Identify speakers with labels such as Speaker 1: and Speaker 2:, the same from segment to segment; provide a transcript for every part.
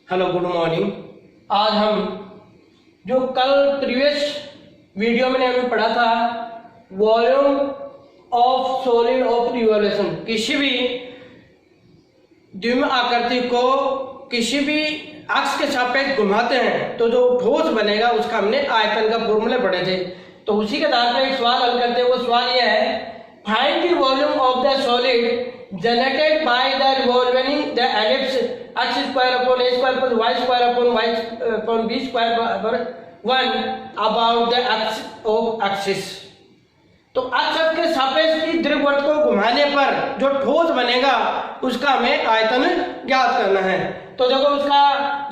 Speaker 1: Hello, good morning. आज हम जो कल प्रीवियस वीडियो में हमने पढ़ा था volume of solid of revolution, किसी भी द्विम आकृति को किसी भी अक्ष के सापेक्ष घुमाते हैं तो जो ठोस बनेगा उसका हमने आयतन का फॉर्मूला पढ़े थे। तो उसी के आधार पर एक सवाल हल करते हैं। वो सवाल यह है, find the volume of the solid generated by the revolving the ellipse x square upon a square plus y square upon b square बराबर 1 about the x of axis. तो अक्ष के सापेक्ष की दीर्घवृत्त को घुमाने पर जो ठोस बनेगा उसका हमें आयतन ज्ञात करना है। तो देखो उसका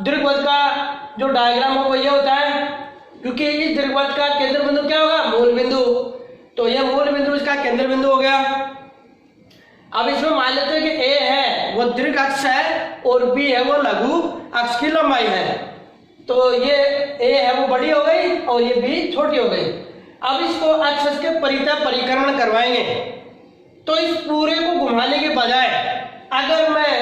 Speaker 1: दीर्घवृत्त का जो डायग्राम हो वो ये होता है, क्योंकि इस दीर्घवृत्त का केंद्र बिंदु क्या होगा, मूल बिंदु। तो ये मूल बिंदु इसका केंद्र बिंदु हो गया। अब इसमें मान लेते हैं कि a है वो दीर्घ अक्ष है और b है वो लघु अक्ष की लंबाई है। तो ये a है वो बड़ी हो गई और ये b छोटी हो गई। अब इसको अक्ष के परितः परिक्रमण करवाएंगे। तो इस पूरे को घुमाने के बजाय अगर मैं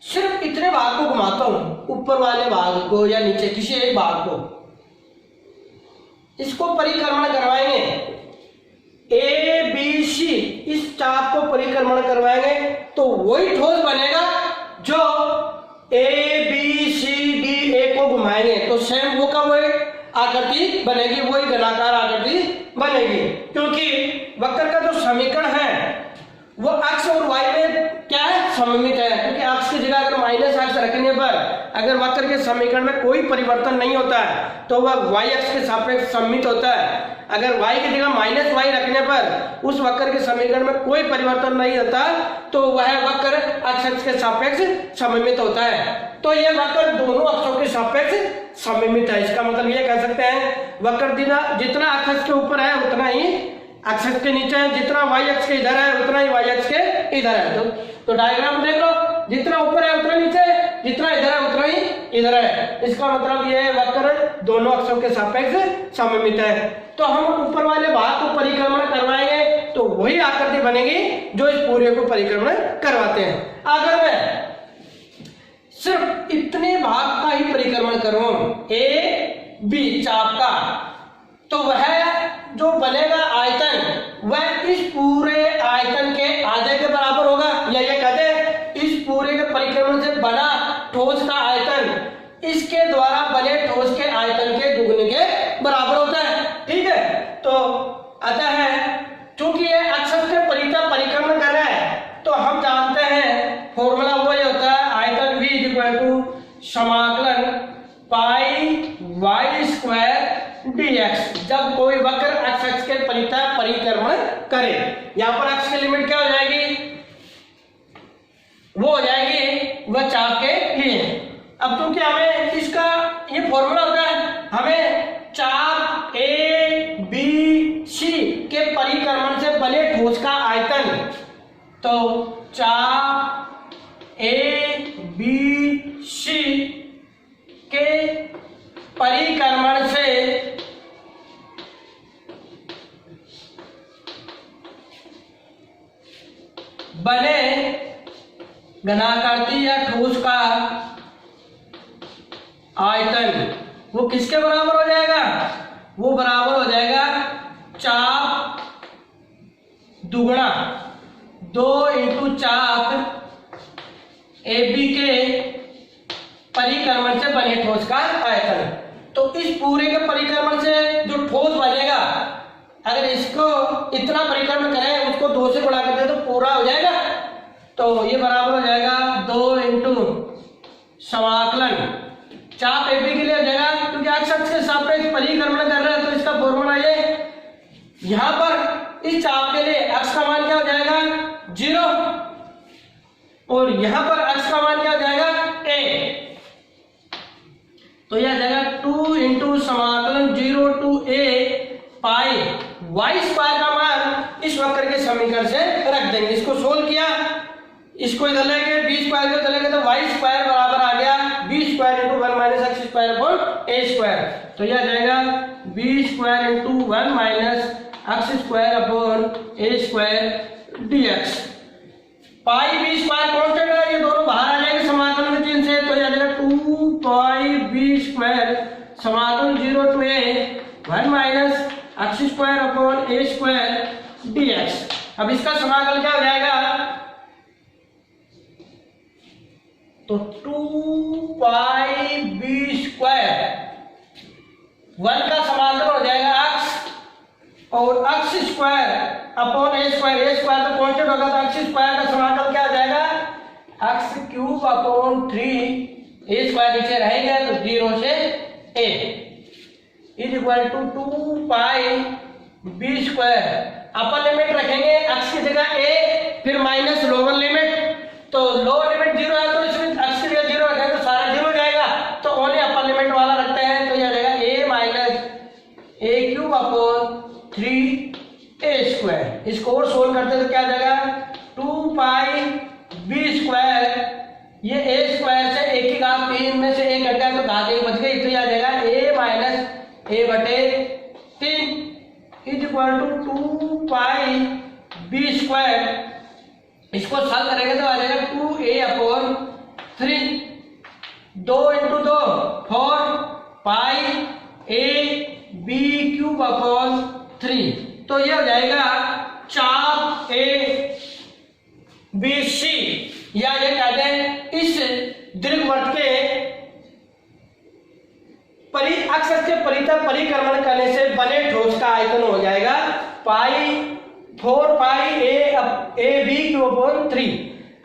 Speaker 1: सिर्फ इतने भाग को घुमाता हूं, ऊपर वाले भाग को या नीचे किसी एक भाग को, इसको परिक्रमण करवाएंगे ए बी सी, इस चाप को परिक्रमण करवाएंगे तो वही ठोस बनेगा जो A B C D A को घुमाएंगे तो सेम वो का वही आकृति बनेगी, वही घनाकार आकृति बनेगी। क्योंकि वक्र का जो समीकरण है वो अक्ष और y में क्या है, सममित है। क्योंकि अक्ष की जगह अगर माइनस अक्ष रखने पर अगर वक्र के समीकरण में कोई परिवर्तन नहीं होता है तो वह y अक्ष के सापेक्ष सममित होता है। अगर y की जगह माइनस y रखने पर उस वक्र के समीकरण में कोई परिवर्तन नहीं होता तो वह वक्र अक्ष के सापेक्ष सममित होता है। तो यह वक्र दोनों अक्षों के सापेक्ष सममित है। इसका मतलब ये कह सकते हैं वक्र जितना अक्ष के ऊपर है उतना ही अक्ष के नीचे है, जितना y अक्ष के इधर है उतना ही y अक्ष के इधर है। तो डायग्राम देख लो, जितना ऊपर है उतना नीचे है, जितना इधर है उतना ही इधर है। इसका मतलब ये वक्र दोनों अक्षों के सापेक्ष सममित है। तो हम ऊपर वाले भाग को परिक्रमण करवाएंगे तो वही आकृति बनेगी जो इस पूरे को परिक्रमण करवाते हैं। अगर मैं सिर्फ इतने भाग का ही परिक्रमण करूं ए बी चाप का, तो वह जो बनेगा आयतन वह इस पूरे आयतन के आधे के बराबर होगा। या ये कहते हैं इस पूरे के परिक्रमण से बना ठोस का आयतन इसके द्वारा बने ठोस के आयतन के दुगने के बराबर होता है। ठीक है, तो अतः है चूंकि ये अक्ष के परितः परिक्रमण कर रहा है तो हम जानते हैं फॉर्मूला वो ये होता है आयतन v इक्वल टू समाकलन पाई y स्क्वायर dx। जब कोई वक्र अक्ष के परितः परिक्रमण करे, यहाँ पर अक्ष की लिमिट क्या हो जाएगी, वो हो जाएगी वह चाप के लिए। अब क्योंकि हमें इसका ये फॉर्मूला होता है, हमें चाप ए बी सी के परिक्रमण से बने ठोस का आयतन, तो चाप ए बी सी के परिक्रमण से बने घनाकृति या ठोस का आयतन वो किसके बराबर हो जाएगा, वो बराबर हो जाएगा चाप दुगुना 2 इंटू चाप ए बी के परिक्रमण से बने ठोस का आयतन। तो इस पूरे के परिक्रमण से जो ठोस बनेगा, अगर इसको इतना परिक्रमण करें उसको 2 से गुणा कर दे तो पूरा हो जाएगा। तो ये बराबर हो जाएगा 2 इंटू समाकलन चाप ए बी के लिए हो जाएगा, क्योंकि अक्ष के सापेक्ष परिक्रमण कर रहे हैं तो इसका फॉर्मूला ये, यहां पर इस चाप के लिए अक्ष का मान क्या हो जाएगा 0 और यहां पर अक्ष का मान क्या हो जाएगा a। तो यह आ जाएगा 2 इंटू समाकलन 0 to a pi y square का मान इस वक्र के समीकरण से रख देंगे। इसको सोल्व किया, इसको इधर लेंगे b स्क्वायर को इधर लेंगे तो y स्क्वायर बराबर आ गया b square into 1 minus x square upon a square. तो यह आ जाएगा b square into 1 minus x square upon a square dx। Pi B square constant है, ये दोनों बाहर आ जाएंगे समाकलन के चिन्ह से, तो यह आ जाएगा 2 पाई बी स्क्वायर समाकल 0 to a 1 minus x square upon A square dx। अब इसका समाकल क्या हो जाएगा, तो 2 पाई बी स्क्वायर 1 का समाकल हो जाएगा x और X square upon A square तो कांस्टेंट होगा, तो एक्स स्क्वायर का समाकल क्या हो जाएगा, X cube upon 3 A square नीचे रहेगा तो 0 से a is equal to 2 pi B square. Upper limit रखेंगे एक्स की जगह a, फिर माइनस लोअर लिमिट, तो लोअर लिमिट 0 है तो इसमें एक्स की जगह 0 रखेंगे तो सारा 0 हो जाएगा, तो ओनली अपर लिमिट वाला रखते हैं, तो यह जाएगा a minus A cube upon 3 A square. इसको और सोल्व करते हैं तो क्या जाएगा, 2 पाई बी स्क्वायर, ये ए स्क्वायर से ए की घात 3 में से एक घट गया तो घात 1 बच गई, तो यह जाएगा a माइनस ए बटे 3 is equal to 2 pi B square. इसको सॉल्व करेंगे तो आ जाएगा 2a upon 3, 2 into 2 4 pi A B cube upon 3, तो ये हो जाएगा 4a बी सी, या ये कहते हैं इस दीर्घवृत्त के अक्षर के परितः परिक्रमण करने से बने ठोस का आयतन हो जाएगा 4 pi A B cube upon 3।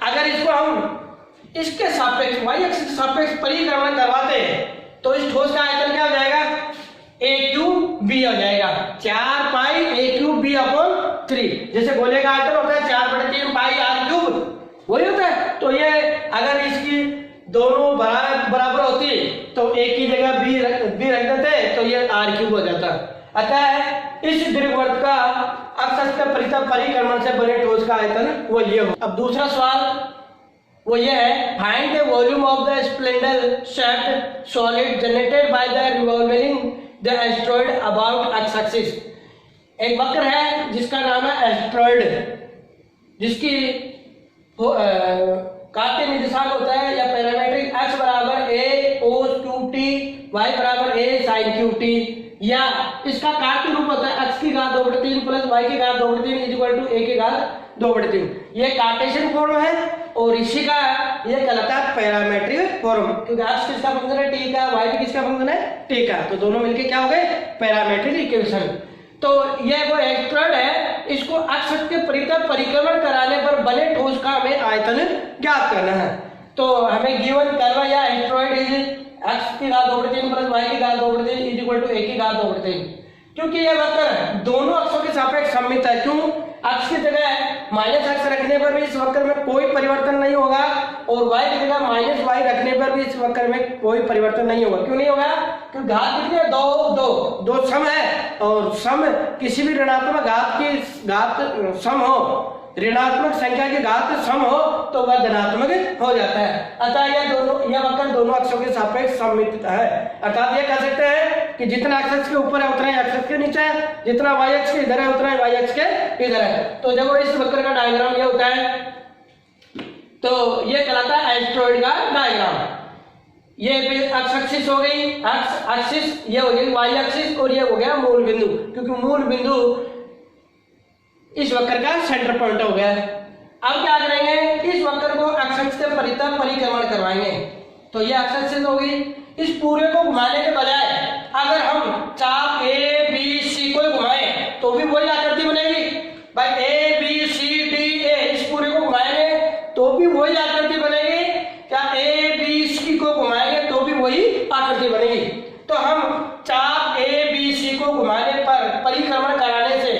Speaker 1: अगर इसको हम इसके सापेक्ष वाई अक्ष के सापेक्ष परिक्रमण करवाते हैं तो इस ठोस का आयतन क्या हो जाएगा, ए क्यूब बी हो जाएगा, 4 pi A cube B upon 3। जैसे गोले का आयतन होता है 4/3 पाई आर क्यूब, वही होता है। तो ये अगर इसकी दोनों बराबर होती तो ए की जगह बी रख देते तो ये आर क्यूब हो जाता। अतः इस दीर्घवृत्त का अक्ष के परितः परिक्रमण से बने ठोस का आयतन वो ये हो। अब दूसरा सवाल वो ये है, find the volume of the splendour shaped solid generated by the revolving the asteroid about x axis. एक वक्र है जिसका नाम है एस्ट्रॉइड, जिसकी कार्तीय निर्देशांक होता है या पैरामीट्रिक x बराबर a cos cube T, y बराबर a sin क्यूब टी, या इसका कार्तीय रूप होता है x की घात 2/3 प्लस y की घात 2/3 इज इक्वल टू a की घात 2/3। ये कार्टेशियन फॉर्म है और इसी का ये कहलाता है पैरामीट्रिक फॉर्म, क्योंकि x किसका फंक्शन है t का, y भी किसका फंक्शन है t का, तो दोनों मिलके क्या हो गए पैरामीट्रिक इक्वेशन। तो यह वो एस्ट्रॉइड है, इसको अक्ष के परितः परिक्रमण कराने पर बने ठोस का हमें आयतन ज्ञात करना है। तो हमें गिवन कर्व या एस्ट्रॉइड इज x की घात 2/3 प्लस y की घात 2/3 इज इक्वल टू a की घात 2/3। क्योंकि यह वक्र दोनों अक्षों के सापेक्ष सममित है, क्यों, x की जगह माइनस एक्स रखने पर भी इस वक्र में कोई परिवर्तन नहीं होगा और y की जगह माइनस y रखने पर भी इस वक्र में कोई परिवर्तन नहीं होगा। क्यों नहीं होगा, क्योंकि घात कितनी है, दो सम है, और सम किसी भी ऋणात्मक घात की घात सम हो, ऋणात्मक संख्या की घात सम हो तो वह धनात्मक हो जाता है। अतः यह वक्र दोनों अक्षों के सापेक्ष सममित है। अर्थात यह कह सकते हैं कि जितना एक्स के ऊपर है उतना ही एक्स के नीचे है, जितना वाई अक्ष के इधर है उतना ही वाई अक्ष के इधर है। तो जब इस वक्र का डायग्राम ये होता है तो ये कहलाता है एस्ट्रॉइड का डायग्राम। ये एक्स एक्सिस हो गई, एक्स एक्सिस ये हो गई वाई एक्सिस, और ये हो गया मूल बिंदु, क्योंकि मूल बिंदु इस वक्र का सेंटर पॉइंट हो गया। अब क्या करेंगे, इस वक्र को एक्स एक्सिस के परितः परिक्रमण करवाएंगे। तो ये एक्स एक्सिस होगी, इस पूरे को घुमाने के बजाय अगर हम चाप ए बी सी को घुमाएं तो भी वही आकृति बनेगी भाई, A B C D A, इस पूरे को घुमाएंगे तो भी वही आकृति बनेगी, क्या ए बी सी को घुमाएंगे तो भी वही आकृति बनेगी। तो हम चाप ए बी सी को घुमाने पर परिक्रमण कराने से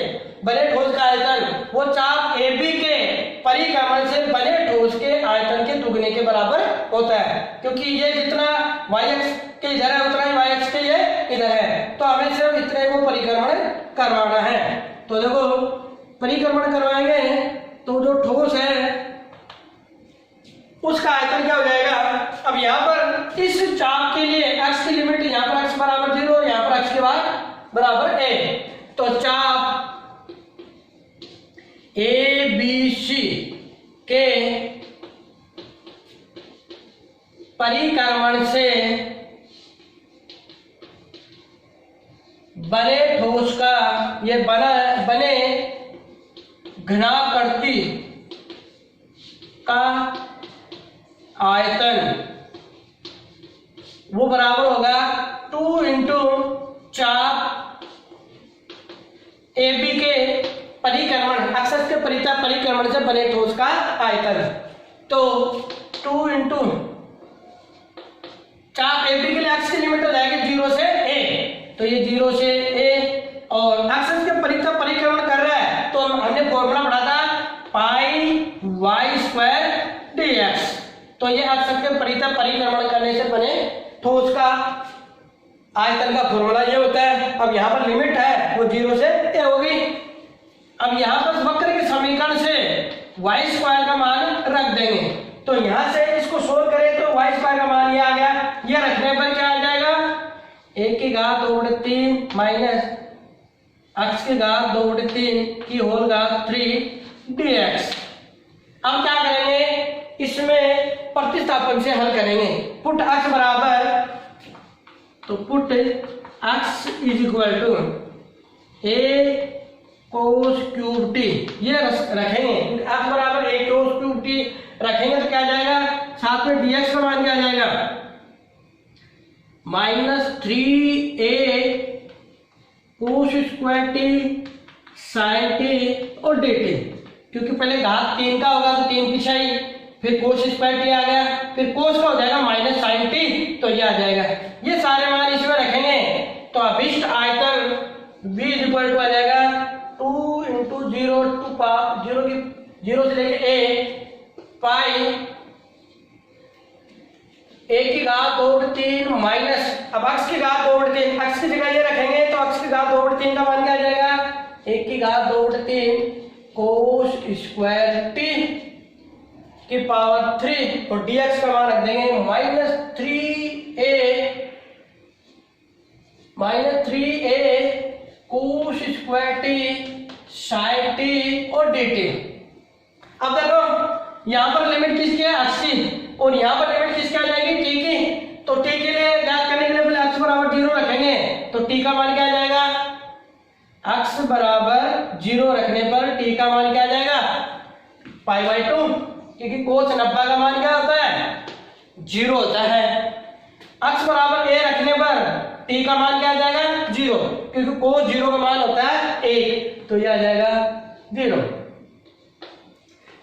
Speaker 1: बने ठोस का आयतन वो चाप ए बी के परिक्रमण से बने ठोस के आयतन के दुगने के बराबर होता है, क्योंकि ये जितना y अक्ष के इधर है उतना ही y अक्ष के ये इधर है, तो हमें सिर्फ इतने को परिक्रमण करवाना है। तो देखो परिक्रमण करवाएंगे तो जो ठोस है उसका आयतन क्या हो जाएगा। अब यहाँ पर इस चाप के लिए x की लिमिट, यहाँ पर x बराबर 0, यहाँ पर x के बाद बराबर a, तो चाप ए बी सी के परिक्रमण से बने ठोस का, ये बने घनाकृति का आयतन वो बराबर होगा 2 इंटू चाप AB के परिक्रमण, अक्षस के परिक्रमण से बने ठोस का आयतन। तो 2 इंटू चाप AB के लिए अक्ष की लिमिट हो जाएगी 0 से A, तो ये 0 से A और अक्षस के परिक्रमण कर रहा है तो हमने फॉर्मूला पढ़ा था पाई y स्क्वायर dx। तो ये अक्षस के परिक्रमण करने से बने ठोस का आयतन का फॉर्मूला ये होता है। अब यहाँ पर लिमिट है वो 0 से A होगी। अब यहाँ पर वक्र के समीकरण से y स्क्वायर का मान रख देंगे, तो यहाँ से इसको सोल्व करें तो y स्क्वायर का मान ये आ गया। ये रखने पर क्या आ जाएगा 1 की घात 2/3 माइनस x की घात 2/3 की होल घात 3 dx। अब क्या करेंगे, इसमें प्रतिस्थापन से हल करेंगे। पुट x बराबर, तो put x is equal to a cos cube T, ये रखेंगे। x बराबर a कोस क्यूब टी रखेंगे तो क्या आ जाएगा, साथ में dx का मान क्या आ जाएगा -3a cos square T sine T और dt, क्योंकि पहले घात 3 का होगा तो 3 की छाई, फिर कोस स्क्वायर टी आ गया, फिर कोस का हो जाएगा माइनस साइन टी, तो ये आ जाएगा। ये सारे मान इसमें रखेंगे तो अभिष्ट आयतन b इक्वल टू आ जाएगा 2 इंटू 0 0 से लेके a पाई 1 की घात 2/3 माइनस, अब x की घात 2/3, x की जगह ये रखेंगे तो x की घात 2/3 का मान क्या आ जाएगा 1 की घात 2/3 कोस स्क्वायर टी की पावर 3 और dx का मान रख देंगे -3a cos square T sine T और dt। अब देखो यहाँ पर लिमिट किसकी है 80 और यहाँ पर लिमिट किसकी आ जाएगी t की, तो t के लिए ज्ञात करने के लिए पहले x बराबर 0 रखेंगे तो t का मान क्या आ जाएगा, x बराबर 0 रखने पर t का मान क्या आ जाएगा π/2, क्योंकि कोस 90 का मान क्या होता है 0 होता है। x बराबर a रखने पर t का मान क्या आ जाएगा 0, क्योंकि कोस 0 का मान होता है 1, तो ये आ जाएगा 0।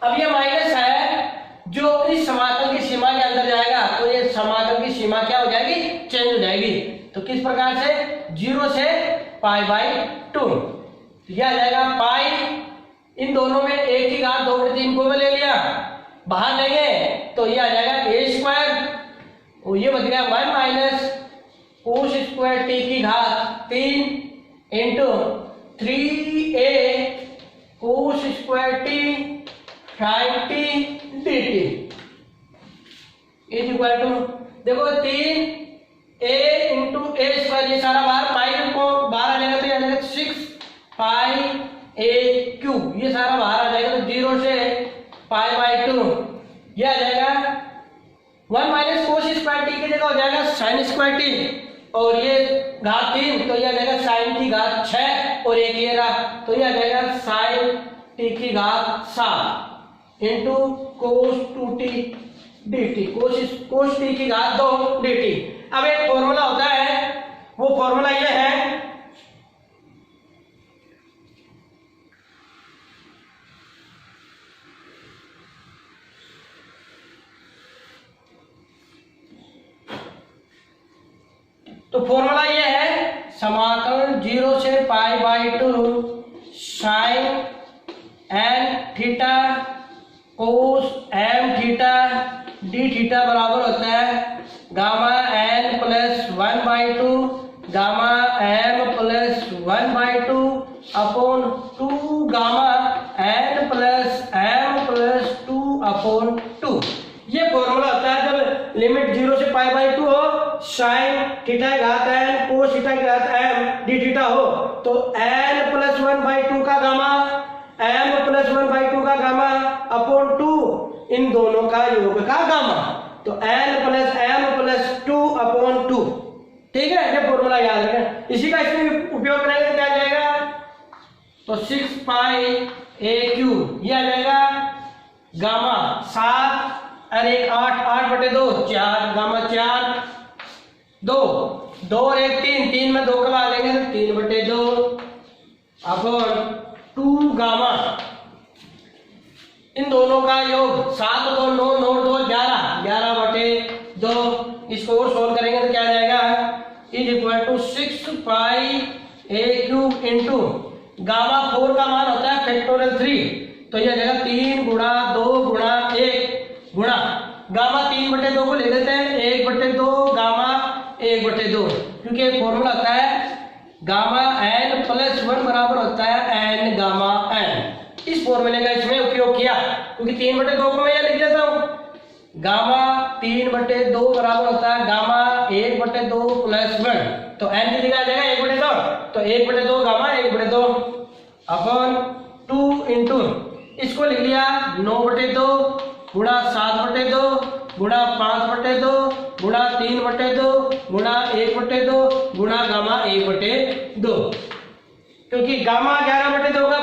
Speaker 1: अब ये माइनस है जो इस समाकल की सीमा के अंदर जाएगा तो ये समाकल की सीमा क्या हो जाएगी चेंज हो जाएगी। तो किस प्रकार से 0 से π/2, यह आ जाएगा पाई, इन दोनों में 1 की घात 2/3 को ले लिया, बाहर लेंगे तो ये आ जाएगा a स्क्वायर और ये बच गया 1 माइनस कोस स्क्वायर टी की घात 3 into 3a cos square T sine T dt is equal to, देखो 3a इंटू a स्क्वायर, ये सारा बाहर पाई को बाहर आ जाएगा तो ये आ जाएगा 6 पाई a क्यूब, ये सारा बाहर आ जाएगा तो 0 से π/2 ये आ जाएगा 1 माइनस कोस स्क्वायर टी की जगह हो जाएगा साइन स्क्वायर टी और ये घात 3 तो ये आ जाएगा साइन की घात 6 और एक ये रहा तो ये आ जाएगा साइन टी की घात 7 into cos 2t dt, cos t की घात 2 dt। अब एक फॉर्मूला होता है, वो फॉर्मूला ये है तो फॉर्मूला ये है समाकलन 0 से π/2 sine n theta cos m theta d theta बराबर होता है gamma n plus 1/2 gamma m plus 1/2 upon 2 gamma n plus m plus 2 upon 2। ये फॉर्मूला होता है जब लिमिट 0 से π/2 हो, साइन थीटा की घात n कोस थीटा की घात m d थीटा हो तो n प्लस 1/2 का गामा m प्लस 1/2 का गामा अपॉन 2 इन दोनों का योग का गामा, तो n plus m plus 2 upon 2 ठीक है, ये फॉर्मूला याद रखें। इसी का इसमें उपयोग करेंगे तो क्या आ जाएगा, तो 6 पाई ए क्यूब, ये आ जाएगा गामा 7 और 1 8, 8/2 4, गामा 4 2 2 और 1 3, 3 में 2 कब आ जाएंगे तो 3/2 अपॉन 2 गामा, इन दोनों का योग 7 2 9 9 2 11, 11/2। इसको और सोल्व करेंगे तो क्या आ जाएगा, is equal to 6 pi A cube into gamma 4 का मान होता है फैक्टोरियल 3, तो यह जाएगा 3 गुणा 2 गुणा 1 गुणा गामा 3/2 को ले लेते हैं 1/2 गामा 1/2, क्योंकि फॉर्मूला होता है गामा n प्लस 1 बराबर होता है n गामा n। इस फॉर्मूले का इसमें उपयोग किया, क्योंकि 3/2 को मैं यह लिख देता हूं, गामा 3/2 बराबर होता है गामा 1/2 प्लस 1, तो n की जगह आ जाएगा 1/2, तो 1/2 गामा 1/2 अपॉन 2 इंटू इसको लिख लिया 9/2 गुणा 7/2 गुणा 5/2 गुणा 3/2 गुणा 1/2 गुणा गामा 1/2, क्योंकि गामा 11/2 का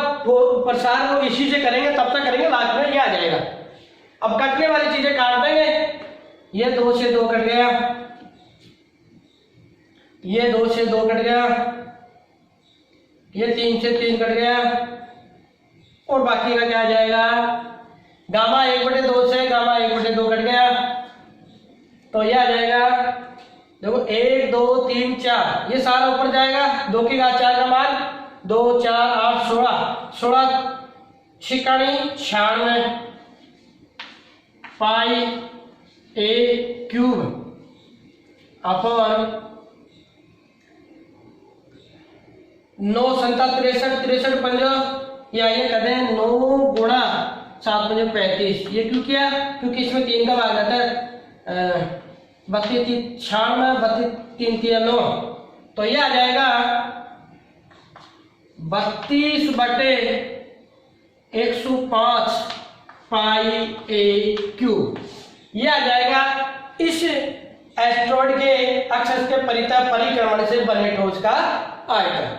Speaker 1: प्रसार वो इसी से करेंगे, तब तक करेंगे, लास्ट में ये आ जाएगा। अब कटने वाली चीजें काट देंगे, ये 2 से 2 कट गया, ये 2 से 2 कट गया, ये 3 से 3 कट गया, और बाकी का क्या आ जाएगा, गामा 1/2 से गामा 1/2 कट गया, तो यह आ जाएगा देखो 1 2 3 4, ये सारा ऊपर जाएगा, 2 की घात 4 का मान 2 4 8 16, 16 छिकाणी 96 पाई ए क्यूब अपॉन 9 7 63 63 5, या ये कहते हैं 9 गुणा 7 5 35, ये क्यों किया, क्योंकि इसमें 3 का भाग आता है 32 96 32 3 3 9, तो ये आ जाएगा 32/105 पाई ए क्यूब, ये आ जाएगा इस एस्टेरॉयड के अक्ष के परिक्रमण से बने ठोस का आयतन।